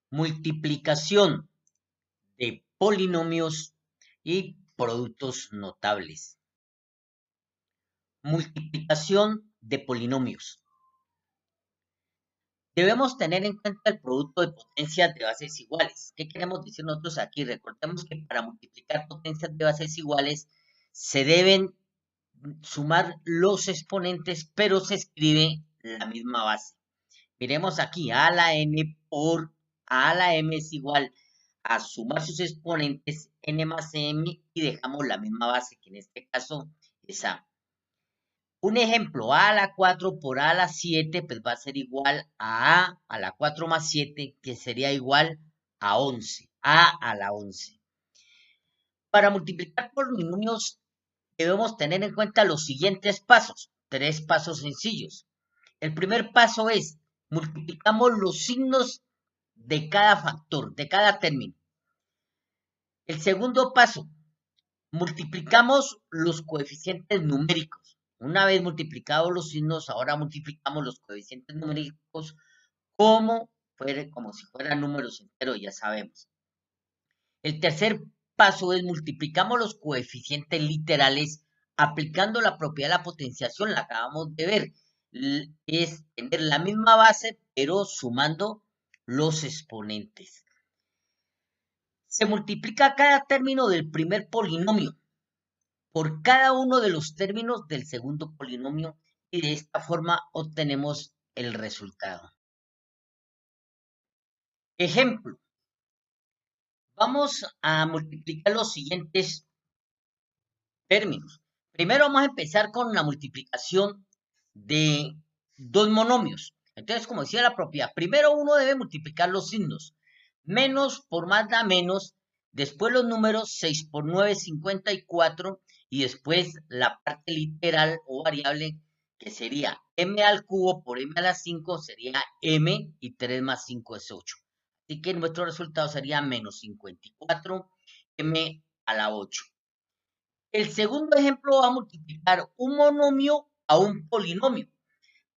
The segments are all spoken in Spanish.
Multiplicación de polinomios y productos notables. Multiplicación de polinomios. Debemos tener en cuenta el producto de potencias de bases iguales. ¿Qué queremos decir nosotros aquí? Recordemos que para multiplicar potencias de bases iguales se deben sumar los exponentes, pero se escribe la misma base. Miremos aquí, a a la n por a la m es igual a sumar sus exponentes n más m y dejamos la misma base, que en este caso es a. Un ejemplo, a la 4 por a la 7, pues va a ser igual a la 4 más 7, que sería igual a 11, a la 11. Para multiplicar polinomios debemos tener en cuenta los siguientes pasos, 3 pasos sencillos. El primer paso es, multiplicamos los signos de cada factor, de cada término. El segundo paso, multiplicamos los coeficientes numéricos. Una vez multiplicados los signos, ahora multiplicamos los coeficientes numéricos como si fueran números enteros, ya sabemos. El tercer paso es multiplicamos los coeficientes literales aplicando la propiedad de la potenciación, la acabamos de ver. Es tener la misma base, pero sumando los exponentes. Se multiplica cada término del primer polinomio por cada uno de los términos del segundo polinomio y de esta forma obtenemos el resultado. Ejemplo, vamos a multiplicar los siguientes términos. Primero vamos a empezar con la multiplicación de dos monomios. Entonces, como decía la propiedad, primero uno debe multiplicar los signos. Menos por más da menos, después los números 6 por 9, 54, y después la parte literal o variable que sería m al cubo por m a la 5 sería m y 3 más 5 es 8. Así que nuestro resultado sería menos 54 m a la 8. El segundo ejemplo va a multiplicar un monomio a un polinomio.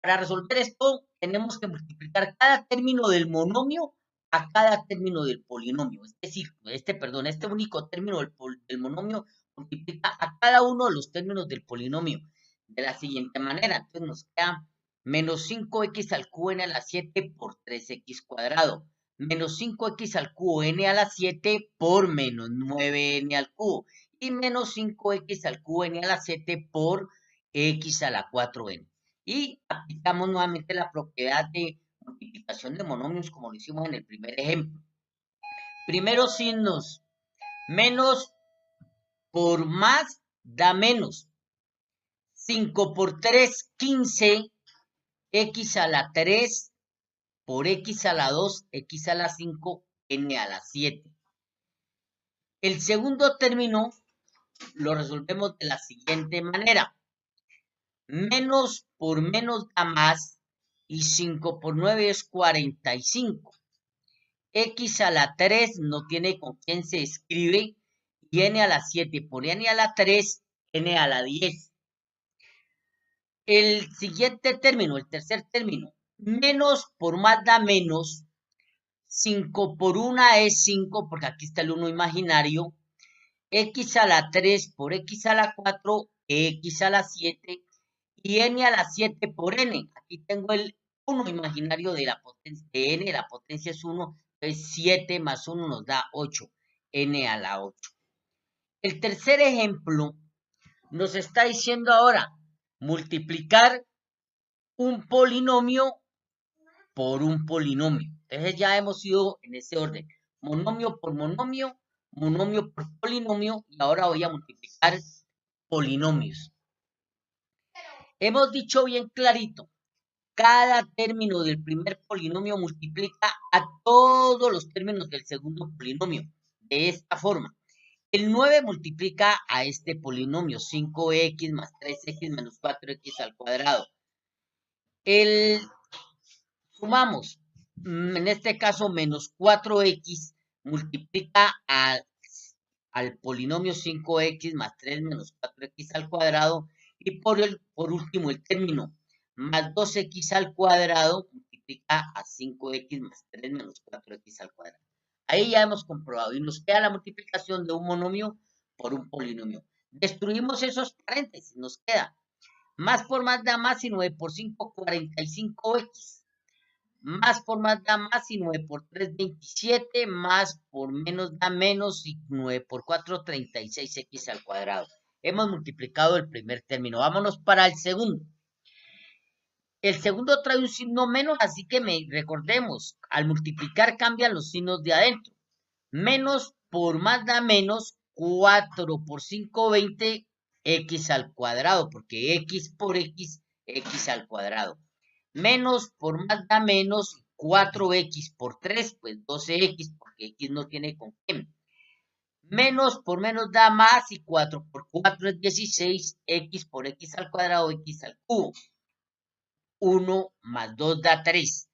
Para resolver esto, tenemos que multiplicar cada término del monomio a cada término del polinomio. Es decir, este único término del monomio multiplica a cada uno de los términos del polinomio de la siguiente manera. Entonces nos queda menos 5x al cubo n a la 7 por 3x cuadrado. Menos 5x al cubo n a la 7 por menos 9n al cubo. Y menos 5x al cubo n a la 7 por x a la 4n. Y aplicamos nuevamente la propiedad de multiplicación de monomios como lo hicimos en el primer ejemplo. Primeros signos, menos por más da menos. 5 por 3, 15, x a la 3 por x a la 2, x a la 5, n a la 7. El segundo término lo resolvemos de la siguiente manera. Menos por menos da más y 5 por 9 es 45. X a la 3 no tiene con quién se escribe y n a la 7 por n a la 3, n a la 10. El siguiente término, el tercer término, menos por más da menos, 5 por 1 es 5 porque aquí está el 1 imaginario, x a la 3 por x a la 4, x a la 7 y n a la 7 por n. Aquí tengo el 1 imaginario de la potencia de n, la potencia es 1, entonces 7 más 1 nos da 8, n a la 8. El tercer ejemplo nos está diciendo ahora multiplicar un polinomio por un polinomio. Entonces ya hemos ido en ese orden, monomio por monomio, monomio por polinomio, y ahora voy a multiplicar polinomios. Hemos dicho bien clarito, cada término del primer polinomio multiplica a todos los términos del segundo polinomio, de esta forma. El 9 multiplica a este polinomio, 5x más 3x menos 4x al cuadrado. Sumamos, en este caso menos 4x multiplica al polinomio 5x más 3 menos 4x al cuadrado y por último el término más 2x al cuadrado multiplica a 5x más 3 menos 4x al cuadrado. Ahí ya hemos comprobado y nos queda la multiplicación de un monomio por un polinomio. Destruimos esos paréntesis, nos queda más por más da más y 9 por 5, 45x. Más por más da más y 9 por 3, 27. Más por menos da menos y 9 por 4, 36x al cuadrado. Hemos multiplicado el primer término. Vámonos para el segundo. El segundo trae un signo menos, así que recordemos, al multiplicar cambian los signos de adentro. Menos por más da menos, 4 por 5, 20, x al cuadrado, porque x por x, x al cuadrado. Menos por más da menos, 4x por 3, pues 12x, porque x no tiene con qué. Menos por menos da más y 4 por 4 es 16, x por x al cuadrado, x al cubo. 1 más 2 da 3.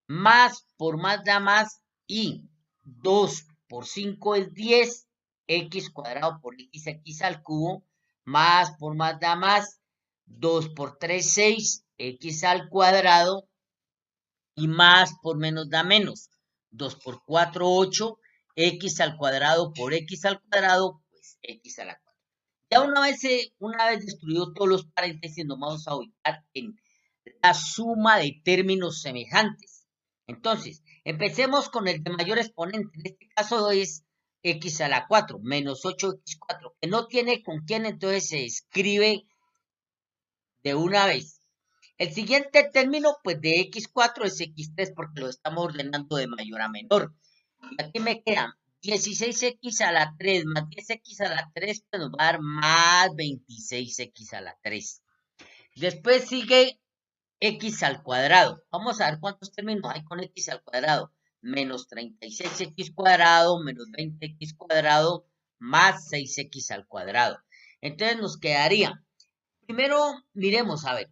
Más por más da más y 2 por 5 es 10, x cuadrado por x al cubo, más por más da más, 2 por 3, 6, x al cuadrado, y más por menos da menos, 2 por 4, 8, x al cuadrado por x al cuadrado, pues x a la cuadrada. Ya una vez destruido todos los paréntesis, nos vamos a ubicar en la suma de términos semejantes. Entonces, empecemos con el de mayor exponente. En este caso es x a la 4, menos 8x4, que no tiene con quién, entonces se escribe de una vez. El siguiente término, pues de x4 es x3 porque lo estamos ordenando de mayor a menor. Y aquí me quedan 16x a la 3 más 10x a la 3, pues nos va a dar más 26x a la 3. Después sigue x al cuadrado. Vamos a ver cuántos términos hay con x al cuadrado. Menos 36x cuadrado, menos 20x cuadrado, más 6x al cuadrado. Entonces nos quedaría, primero miremos, a ver,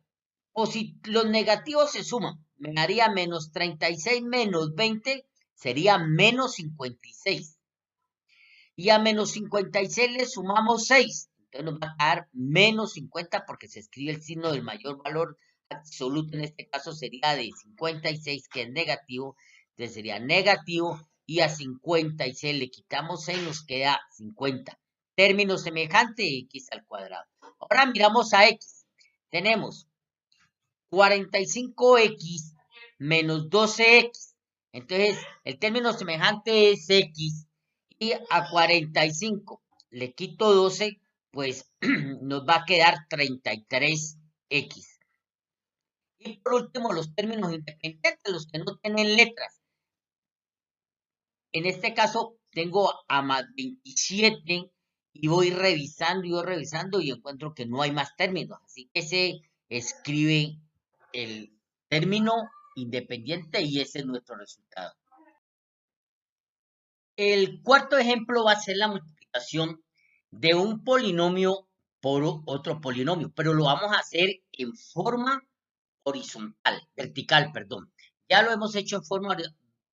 o si los negativos se suman, me daría menos 36 menos 20, sería menos 56. Y a menos 56 le sumamos 6. Entonces nos va a dar menos 50 porque se escribe el signo del mayor valor absoluto. En este caso sería de 56, que es negativo. Entonces sería negativo. Y a 56 le quitamos 6, nos queda 50. Término semejante, x al cuadrado. Ahora miramos a x. Tenemos 45x menos 12x. Entonces, el término semejante es x. Y a 45 le quito 12, pues nos va a quedar 33x. Y por último, los términos independientes, los que no tienen letras. En este caso, tengo a más 27 y voy revisando y encuentro que no hay más términos. Así que se escribe el término independiente y ese es nuestro resultado. El cuarto ejemplo va a ser la multiplicación de un polinomio por otro polinomio, pero lo vamos a hacer en forma vertical, perdón. Ya lo hemos hecho en forma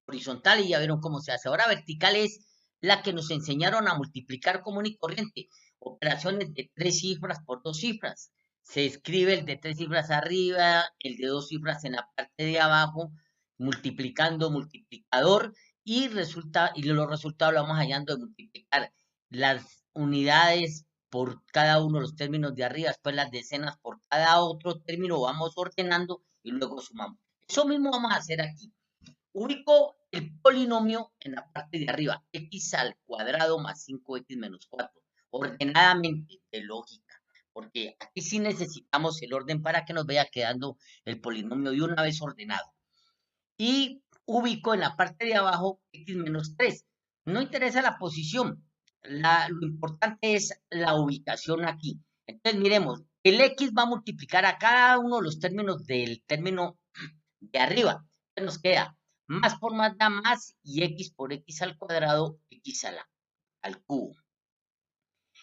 horizontal y ya vieron cómo se hace. Ahora vertical es la que nos enseñaron a multiplicar común y corriente. Operaciones de 3 cifras por 2 cifras. Se escribe el de 3 cifras arriba, el de 2 cifras en la parte de abajo, multiplicando multiplicador y los resultados lo vamos hallando de multiplicar las unidades por cada uno de los términos de arriba, después las decenas por cada otro término, vamos ordenando y luego sumamos. Eso mismo vamos a hacer aquí. Ubico el polinomio en la parte de arriba, x al cuadrado más 5x menos 4, ordenadamente, de lógica, porque aquí sí necesitamos el orden para que nos vaya quedando el polinomio de una vez ordenado. Y ubico en la parte de abajo x menos 3. No interesa la posición, lo importante es la ubicación aquí. Entonces miremos, el x va a multiplicar a cada uno de los términos del término de arriba. Entonces nos queda más por más da más y x por x al cuadrado, x al cubo.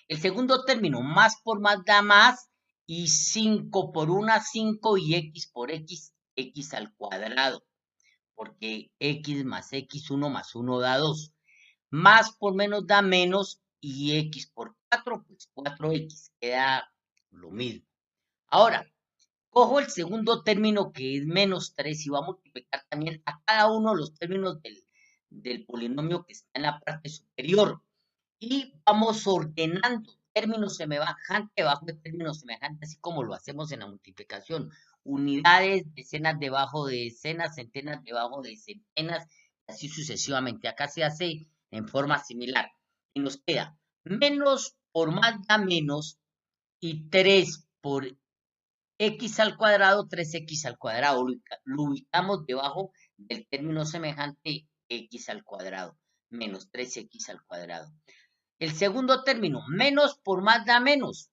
El segundo término, más por más da más y 5 por 1, 5 y x por x, x al cuadrado. Porque x más x1 más 1 da 2. Más por menos da menos y x por 4, pues 4x, queda lo mismo. Ahora, Cojo el segundo término que es menos 3 y voy a multiplicar también a cada uno de los términos del polinomio que está en la parte superior. Y vamos ordenando término semejante bajo el término semejante, así como lo hacemos en la multiplicación. Unidades, decenas debajo de decenas, centenas debajo de centenas, así sucesivamente. Acá se hace en forma similar. Y nos queda menos por más da menos y 3 por x al cuadrado, 3x al cuadrado. Lo ubicamos debajo del término semejante x al cuadrado, menos 3x al cuadrado. El segundo término, menos por más da menos.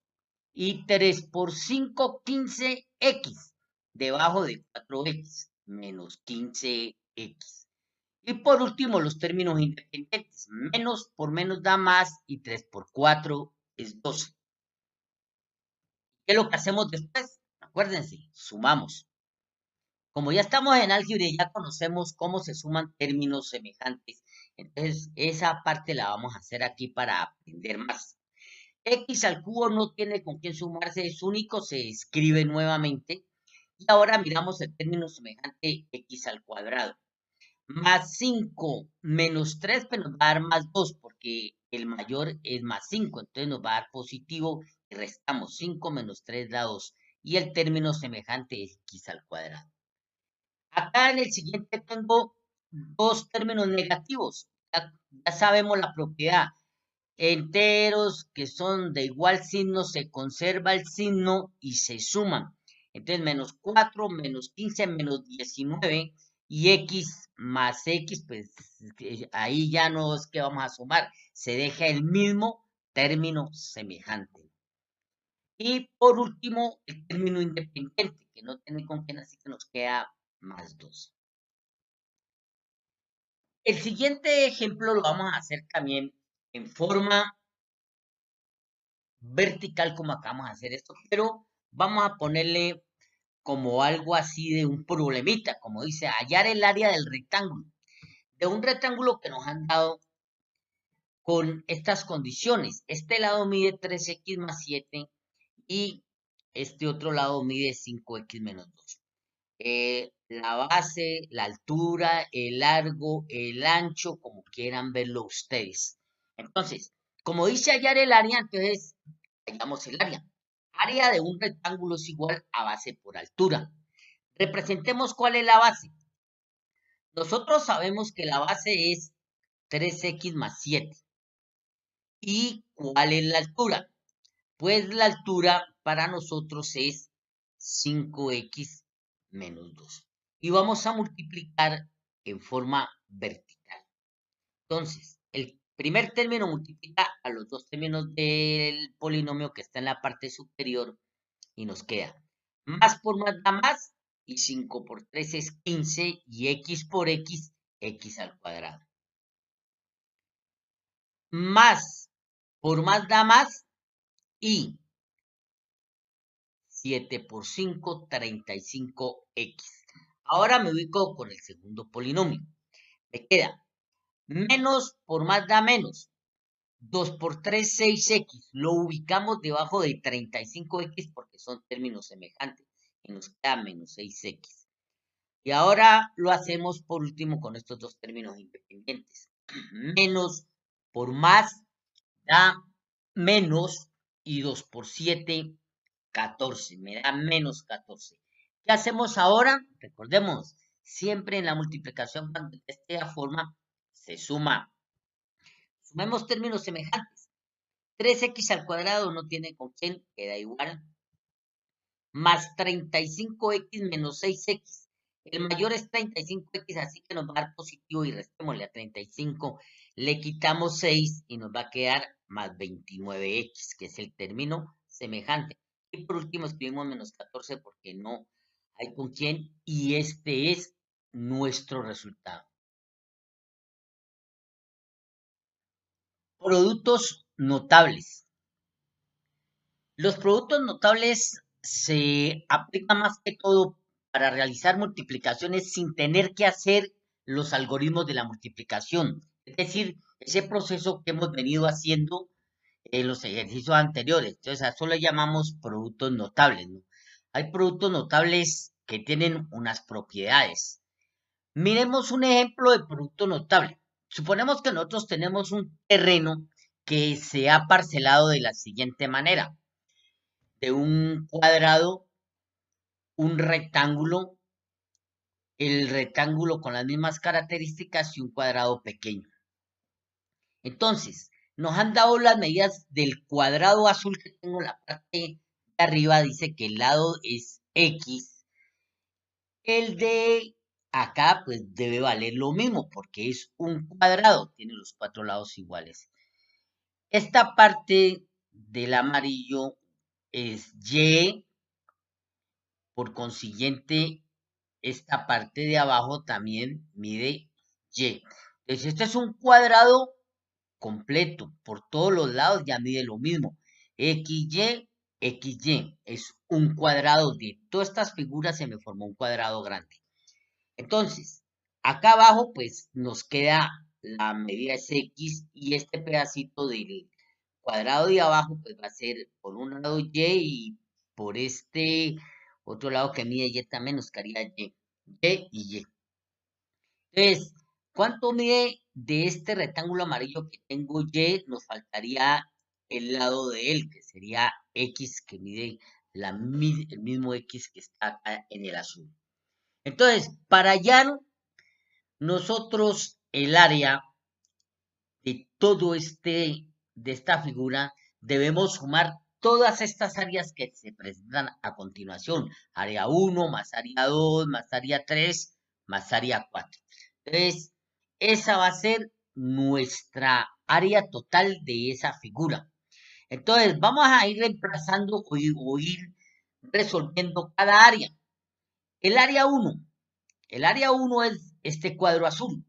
Y 3 por 5, 15x. Debajo de 4x, menos 15x. Y por último, los términos independientes. Menos por menos da más y 3 por 4 es 12. ¿Qué es lo que hacemos después? Acuérdense, sumamos. Como ya estamos en álgebra y ya conocemos cómo se suman términos semejantes, entonces esa parte la vamos a hacer aquí para aprender más. X al cubo no tiene con quién sumarse, es único, se escribe nuevamente. Y ahora miramos el término semejante x al cuadrado. Más 5 menos 3, pues nos va a dar más 2, porque el mayor es más 5, entonces nos va a dar positivo y restamos 5 menos 3 da 2. Y el término semejante es x al cuadrado. Acá en el siguiente tengo dos términos negativos. Ya sabemos la propiedad. Enteros que son de igual signo, se conserva el signo y se suman. Entonces, menos 4, menos 15, menos 19 y x más x, pues ahí ya no es que vamos a sumar, se deja el mismo término semejante. Y por último, el término independiente, que no tiene con quién, así que nos queda más 2. El siguiente ejemplo lo vamos a hacer también en forma vertical como acabamos de hacer esto, pero vamos a ponerle como algo así de un problemita, como dice, hallar el área del rectángulo, de un rectángulo que nos han dado con estas condiciones. Este lado mide 3x más 7 y este otro lado mide 5x menos 2. La base, la altura, el largo, el ancho, como quieran verlo ustedes. Entonces, como dice hallar el área, entonces hallamos el área. Área de un rectángulo es igual a base por altura. Representemos cuál es la base. Nosotros sabemos que la base es 3x más 7. ¿Y cuál es la altura? Pues la altura para nosotros es 5x menos 2. Y vamos a multiplicar en forma vertical. Entonces, el primer término multiplica a los dos términos del polinomio que está en la parte superior y nos queda más por más da más y 5 por 3 es 15 y x por x, x al cuadrado. Más por más da más y 7 por 5, 35x. Ahora me ubico con el segundo polinomio. Me queda menos por más da menos. 2 por 3, 6x. Lo ubicamos debajo de 35x porque son términos semejantes. Y nos queda menos 6x. Y ahora lo hacemos por último con estos dos términos independientes. Menos por más da menos y 2 por 7, 14. Me da menos 14. ¿Qué hacemos ahora? Recordemos, siempre en la multiplicación cuando esté de forma se suma. Sumemos términos semejantes. 3x al cuadrado no tiene con quién, queda igual. Más 35x menos 6x. El mayor es 35x, así que nos va a dar positivo y restémosle a 35. Le quitamos 6 y nos va a quedar más 29x, que es el término semejante. Y por último escribimos menos 14 porque no hay con quién y este es nuestro resultado. Productos notables. Los productos notables se aplican más que todo para realizar multiplicaciones sin tener que hacer los algoritmos de la multiplicación. Es decir, ese proceso que hemos venido haciendo en los ejercicios anteriores. Entonces, a eso le llamamos productos notables, ¿no? Hay productos notables que tienen unas propiedades. Miremos un ejemplo de producto notable. Suponemos que nosotros tenemos un terreno que se ha parcelado de la siguiente manera. De un cuadrado, un rectángulo, el rectángulo con las mismas características y un cuadrado pequeño. Entonces, nos han dado las medidas del cuadrado azul que tengo en la parte de arriba, dice que el lado es X. El de acá, pues debe valer lo mismo, porque es un cuadrado, tiene los cuatro lados iguales. Esta parte del amarillo es Y, por consiguiente, esta parte de abajo también mide Y. Entonces, este es un cuadrado completo, por todos los lados ya mide lo mismo. XY, XY, es un cuadrado de todas estas figuras, se me formó un cuadrado grande. Entonces, acá abajo pues nos queda la medida es X y este pedacito del cuadrado de abajo pues va a ser por un lado Y y por este otro lado que mide Y también nos quedaría Y, Y y Y. Entonces, ¿cuánto mide de este rectángulo amarillo que tengo Y? Nos faltaría el lado de él, que sería X, que mide el mismo X que está acá en el azul. Entonces, para hallar nosotros el área de todo de esta figura, debemos sumar todas estas áreas que se presentan a continuación. Área 1 más área 2 más área 3 más área 4. Entonces, esa va a ser nuestra área total de esa figura. Entonces, vamos a ir reemplazando o ir resolviendo cada área. El área 1. El área 1 es este cuadro azul.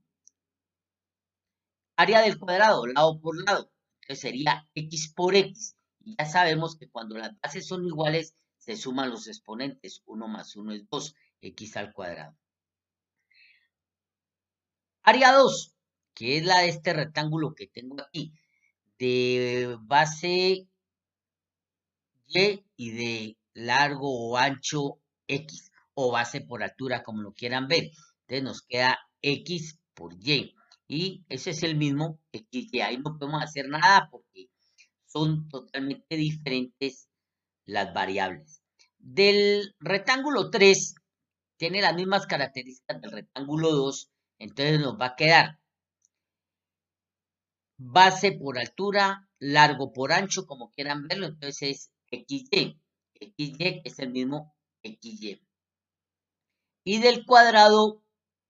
Área del cuadrado, lado por lado. Entonces sería x por x. Y ya sabemos que cuando las bases son iguales, se suman los exponentes. 1 más 1 es 2, x al cuadrado. Área 2, que es la de este rectángulo que tengo aquí. De base y y de largo o ancho x. O base por altura, como lo quieran ver. Entonces nos queda x por y. Y ese es el mismo XY. Ahí no podemos hacer nada porque son totalmente diferentes las variables. Del rectángulo 3 tiene las mismas características del rectángulo 2, entonces nos va a quedar base por altura, largo por ancho, como quieran verlo, entonces es XY. XY es el mismo XY. Y del cuadrado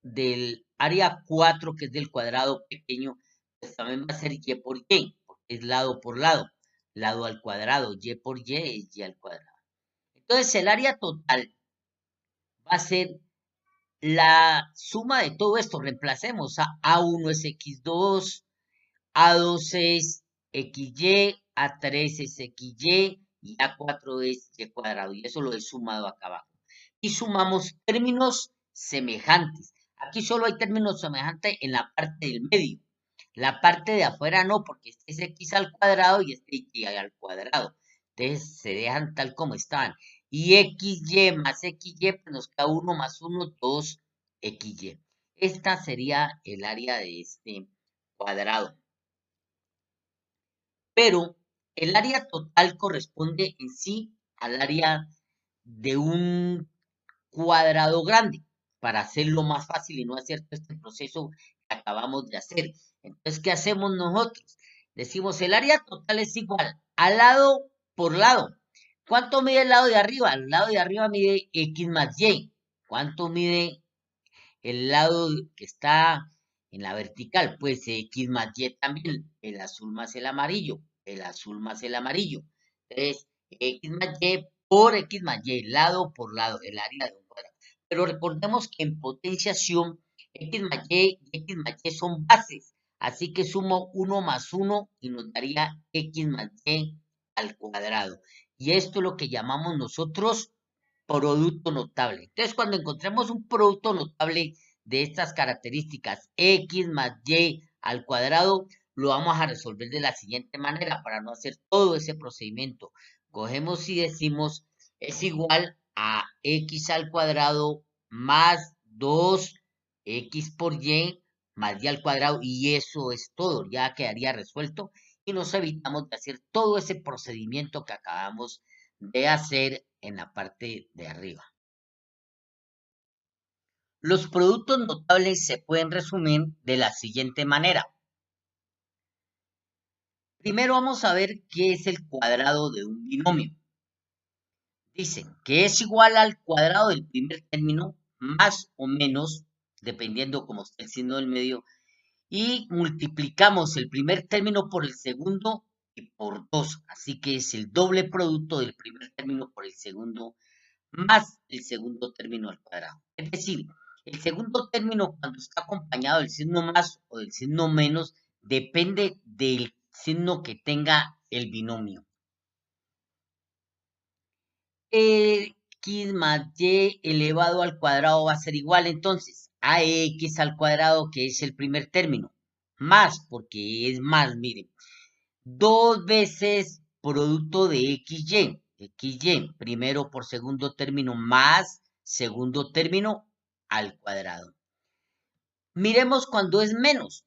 del área 4, que es del cuadrado pequeño, pues también va a ser Y por Y, porque es lado por lado. Lado al cuadrado, Y por Y es Y al cuadrado. Entonces el área total va a ser la suma de todo esto. Reemplacemos a A1 es X2, A2 es XY, A3 es XY y A4 es Y cuadrado. Y eso lo he sumado acá abajo. Y sumamos términos semejantes. Aquí solo hay términos semejantes en la parte del medio. La parte de afuera no, porque este es X al cuadrado y este Y al cuadrado. Entonces se dejan tal como están. Y XY más XY, pues nos queda 1 más 1, 2 XY. Esta sería el área de este cuadrado. Pero el área total corresponde en sí al área de un cuadrado grande, para hacerlo más fácil y no hacer todo este proceso que acabamos de hacer. Entonces, ¿qué hacemos nosotros? Decimos, el área total es igual a lado por lado. ¿Cuánto mide el lado de arriba? El lado de arriba mide X más Y. ¿Cuánto mide el lado que está en la vertical? Pues X más Y también. El azul más el amarillo. El azul más el amarillo. Entonces, X más Y por X más Y, lado por lado, el área de un cuadrado. Pero recordemos que en potenciación, X más Y y X más Y son bases. Así que sumo 1 más 1 y nos daría X más Y al cuadrado. Y esto es lo que llamamos nosotros producto notable. Entonces, cuando encontremos un producto notable de estas características, X más Y al cuadrado, lo vamos a resolver de la siguiente manera para no hacer todo ese procedimiento. Cogemos y decimos es igual a x al cuadrado más 2x por y más y al cuadrado, y eso es todo, ya quedaría resuelto y nos evitamos de hacer todo ese procedimiento que acabamos de hacer en la parte de arriba. Los productos notables se pueden resumir de la siguiente manera. Primero vamos a ver qué es el cuadrado de un binomio. Dicen que es igual al cuadrado del primer término más o menos, dependiendo cómo esté el signo del medio, y multiplicamos el primer término por el segundo y por 2. Así que es el doble producto del primer término por el segundo más el segundo término al cuadrado. Es decir, el segundo término cuando está acompañado del signo más o del signo menos depende del signo que tenga el binomio. X más y elevado al cuadrado va a ser igual entonces a x al cuadrado, que es el primer término, más, porque es más, miren, 2 veces producto de xy, primero por segundo término más segundo término al cuadrado. Miremos cuando es menos,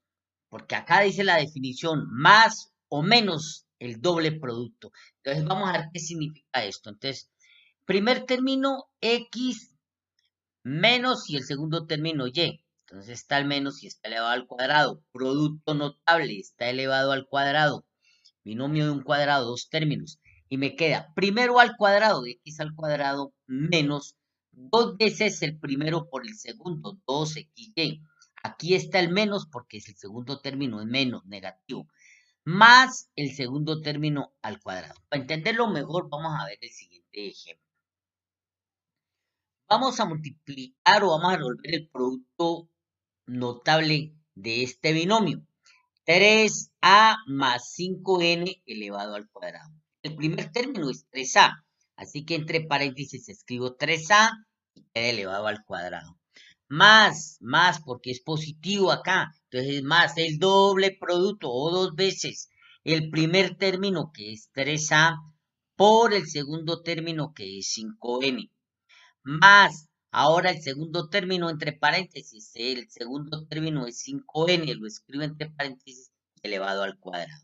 porque acá dice la definición, más o menos el doble producto. Entonces vamos a ver qué significa esto. Entonces, primer término x menos y el segundo término y. Entonces está el menos y está elevado al cuadrado. Producto notable está elevado al cuadrado. Binomio de un cuadrado, dos términos. Y me queda primero al cuadrado de x al cuadrado menos 2 veces el primero por el segundo, 2xy. Aquí está el menos porque es el segundo término, es menos, negativo. Más el segundo término al cuadrado. Para entenderlo mejor, vamos a ver el siguiente ejemplo. Vamos a multiplicar o vamos a resolver el producto notable de este binomio. 3a más 5n elevado al cuadrado. El primer término es 3a, así que entre paréntesis escribo 3a y queda elevado al cuadrado. Más, porque es positivo acá, entonces es más el doble producto o 2 veces el primer término que es 3a por el segundo término que es 5n. Más, ahora el segundo término entre paréntesis, el segundo término es 5n, lo escribo entre paréntesis elevado al cuadrado.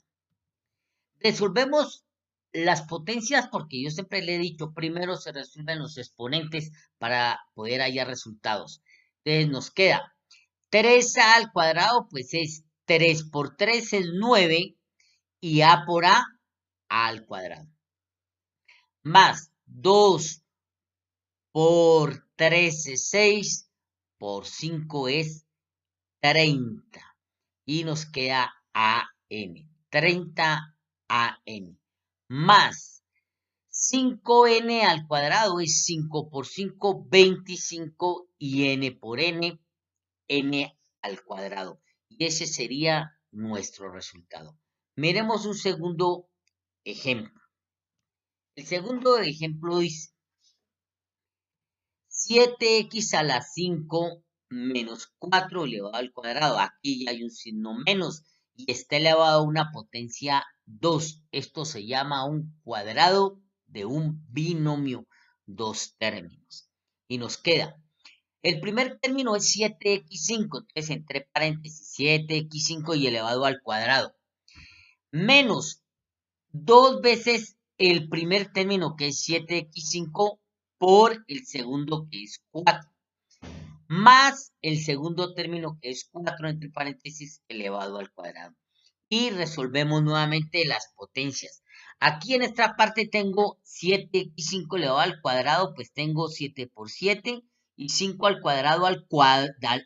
Resolvemos las potencias porque yo siempre le he dicho, primero se resuelven los exponentes para poder hallar resultados. Entonces nos queda 3a al cuadrado, pues es 3 por 3 es 9 y a por a al cuadrado. Más 2 por 3 es 6, por 5 es 30. Y nos queda AN, 30 AN. Más 5N al cuadrado es 5 por 5, 25. Y N por N, N al cuadrado. Y ese sería nuestro resultado. Miremos un segundo ejemplo. El segundo ejemplo dice 7x a la 5 menos 4 elevado al cuadrado. Aquí ya hay un signo menos y está elevado a una potencia 2. Esto se llama un cuadrado de un binomio, dos términos. Y nos queda, el primer término es 7x5, entonces entre paréntesis 7x5 y elevado al cuadrado. Menos 2 veces el primer término que es 7x5 por el segundo que es 4, más el segundo término que es 4 entre paréntesis elevado al cuadrado. Y resolvemos nuevamente las potencias. Aquí en esta parte tengo 7x5 elevado al cuadrado, pues tengo 7 por 7 y 5 al cuadrado al cuadrado.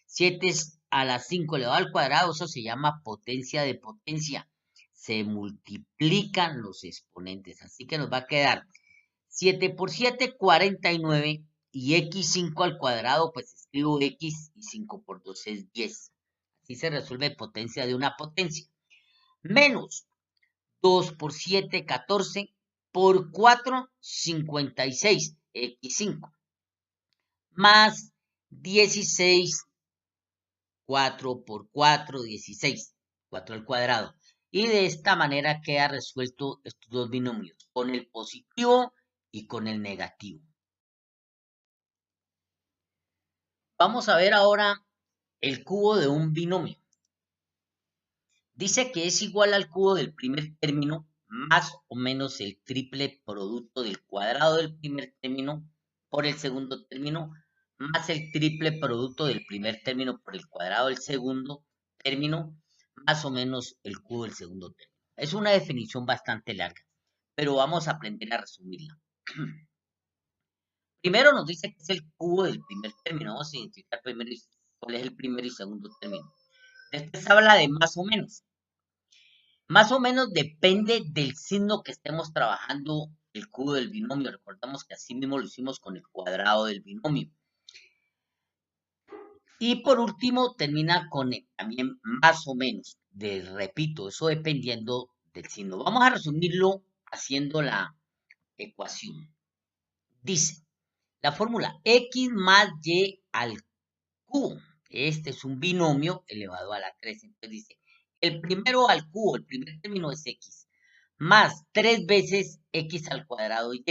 7 a la 5 elevado al cuadrado, eso se llama potencia de potencia. Se multiplican los exponentes, así que nos va a quedar 7 por 7, 49, y x5 al cuadrado, pues escribo x y 5 por 2 es 10. Así se resuelve potencia de una potencia. Menos 2 por 7, 14, por 4, 56, x5. Más 16, 4 por 4, 16, 4 al cuadrado. Y de esta manera queda resuelto estos dos binomios, con el positivo y con el negativo. Vamos a ver ahora el cubo de un binomio. Dice que es igual al cubo del primer término más o menos el triple producto del cuadrado del primer término por el segundo término más el triple producto del primer término por el cuadrado del segundo término más o menos el cubo del segundo término. Es una definición bastante larga, pero vamos a aprender a resumirla. Primero nos dice que es el cubo del primer término. Vamos a identificar primero cuál es el primer y segundo término. Después habla de más o menos. Más o menos depende del signo que estemos trabajando el cubo del binomio. Recordamos que así mismo lo hicimos con el cuadrado del binomio. Y por último termina con también más o menos. Repito, eso dependiendo del signo. Vamos a resumirlo haciendo la ecuación. Dice, la fórmula x más y al cubo. Este es un binomio elevado a la 3. Entonces dice, el primero al cubo, el primer término es x, más 3 veces x al cuadrado y.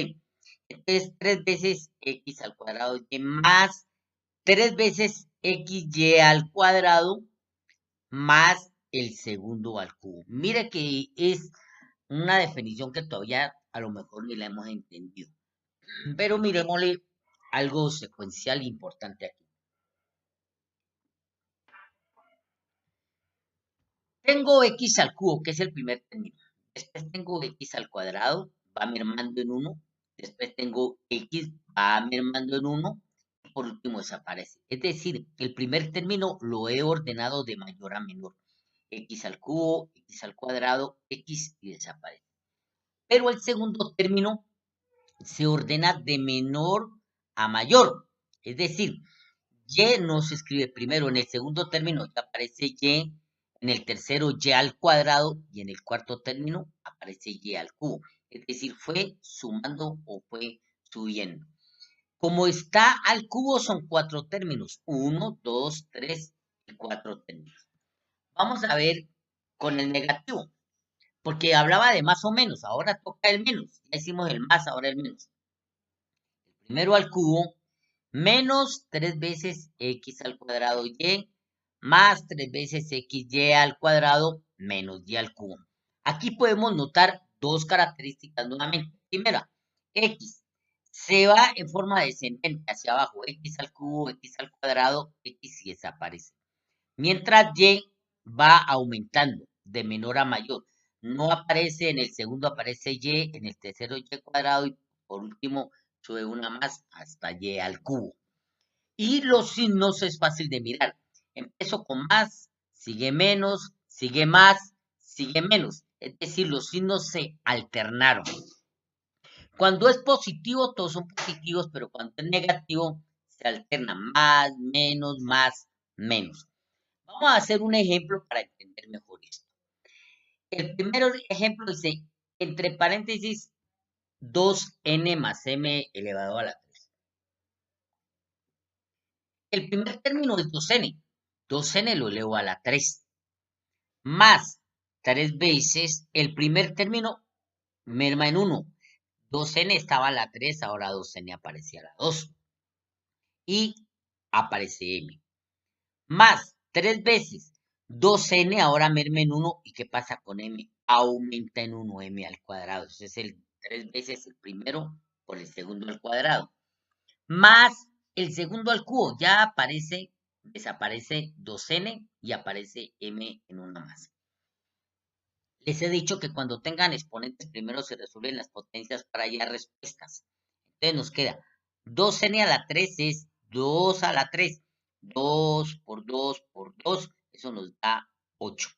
Entonces 3 veces x al cuadrado y más 3 veces xy al cuadrado más el segundo al cubo. Mire que es una definición que todavía a lo mejor ni la hemos entendido. Pero miremosle algo secuencial importante aquí. Tengo x al cubo, que es el primer término. Después tengo x al cuadrado, va mermando en 1. Después tengo x, va mermando en 1. Y por último desaparece. Es decir, el primer término lo he ordenado de mayor a menor. X al cubo, x al cuadrado, x y desaparece. Pero el segundo término se ordena de menor a mayor. Es decir, y no se escribe primero, en el segundo término ya aparece y, en el tercero y al cuadrado y en el cuarto término aparece y al cubo. Es decir, fue sumando o fue subiendo. Como está al cubo son 4 términos, 1, 2, 3 y 4 términos. Vamos a ver con el negativo, porque hablaba de más o menos, ahora toca el menos. Ya hicimos el más, ahora el menos. El primero al cubo menos 3 veces x al cuadrado y más 3 veces xy al cuadrado menos y al cubo. Aquí podemos notar dos características nuevamente. Primera, x se va en forma descendente hacia abajo, x al cubo, x al cuadrado, x y desaparece. Mientras y va aumentando de menor a mayor. No aparece en el segundo, aparece y, en el tercero y cuadrado y por último sube una más hasta y al cubo. Y los signos es fácil de mirar. Empiezo con más, sigue menos, sigue más, sigue menos. Es decir, los signos se alternaron. Cuando es positivo, todos son positivos, pero cuando es negativo, se alterna más, menos, menos. Vamos a hacer un ejemplo para entender mejor esto. El primer ejemplo dice, entre paréntesis, 2n más m elevado a la 3. El primer término es 2n. 2n lo elevo a la 3. Más 3 veces el primer término merma en 1. 2n estaba a la 3, ahora 2n aparecía a la 2. Y aparece m. Más 3 veces 2n ahora merma en 1. ¿Y qué pasa con m? Aumenta en 1, m al cuadrado. Ese es el 3 veces el primero por el segundo al cuadrado. Más el segundo al cubo. Ya aparece, desaparece 2n y aparece m en una más. Les he dicho que cuando tengan exponentes primero se resuelven las potencias para hallar respuestas. Entonces nos queda 2n a la 3 es 2 a la 3. 2 por 2 por 2, eso nos da 8.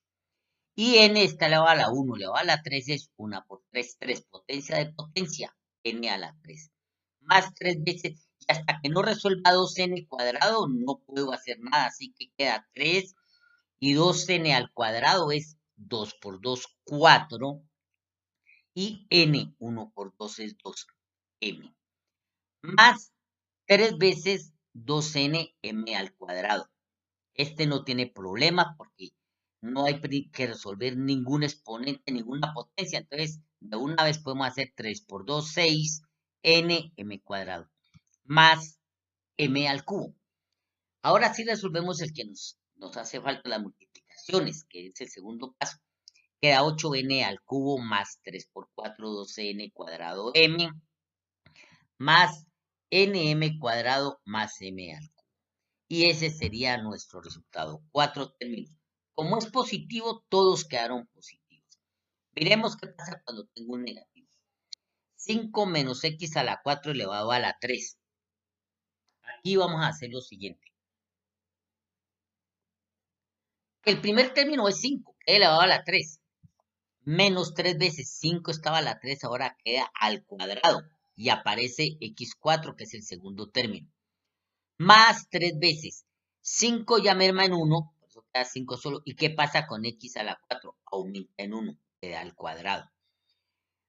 Y n está elevado a la 1, elevado a la 3 es 1 por 3, 3 potencia de potencia, n a la 3. Más 3 veces, y hasta que no resuelva 2n cuadrado no puedo hacer nada, así que queda 3 y 2n al cuadrado es 2 por 2, 4. Y n, 1 por 2 es 2m. Más 3 veces 2nm al cuadrado. Este no tiene problema porque no hay que resolver ningún exponente, ninguna potencia. Entonces, de una vez podemos hacer 3 por 2, 6, nm cuadrado. Más m al cubo. Ahora sí resolvemos el que nos hace falta, las multiplicaciones, que es el segundo paso. Queda 8n al cubo más 3 por 4, 12n cuadrado m, más nm cuadrado más m al cubo. Y ese sería nuestro resultado. 4 términos. Como es positivo, todos quedaron positivos. Miremos qué pasa cuando tengo un negativo. 5 menos x a la 4 elevado a la 3. Aquí vamos a hacer lo siguiente. El primer término es 5, elevado a la 3. Menos 3 veces 5 estaba a la 3, ahora queda al cuadrado. Y aparece x4, que es el segundo término. Más 3 veces 5 ya merma en 1, por eso queda 5 solo. ¿Y qué pasa con x a la 4? Aumenta en 1, queda al cuadrado.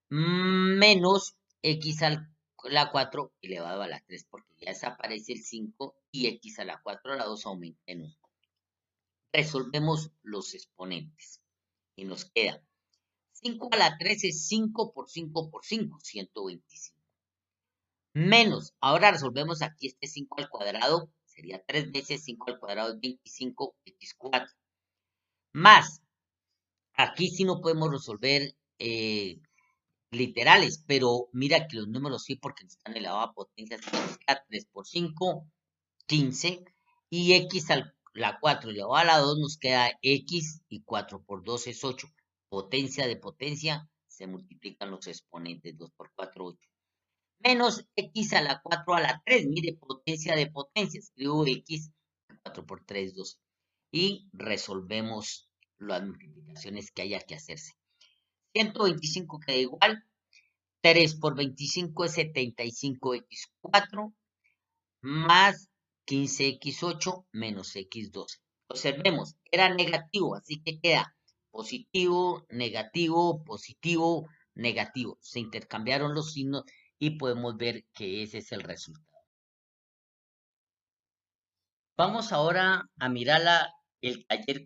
Menos x a la 4 elevado a la 3, porque ya desaparece el 5 y x a la 4 a la 2 aumenta en 1. Resolvemos los exponentes y nos queda 5 a la 3 es 5 por 5 por 5, 125. Menos, ahora resolvemos aquí este 5 al cuadrado, sería 3 veces 5 al cuadrado es 25, x4. Más, aquí sí no podemos resolver literales, pero mira que los números sí, porque están elevados a potencia, 3 por 5, 15, y x a la 4 elevado a la 2 nos queda x, y 4 por 2 es 8. Potencia de potencia, se multiplican los exponentes, 2 por 4, 8. Menos x a la 4 a la 3, mire, potencia de potencia, escribo x, 4 por 3, 12. Y resolvemos las multiplicaciones que haya que hacerse. 125 queda igual, 3 por 25 es 75x4, más 15x8 menos x12. Observemos, era negativo, así que queda positivo, negativo, positivo, negativo. Se intercambiaron los signos y podemos ver que ese es el resultado. Vamos ahora a mirar el taller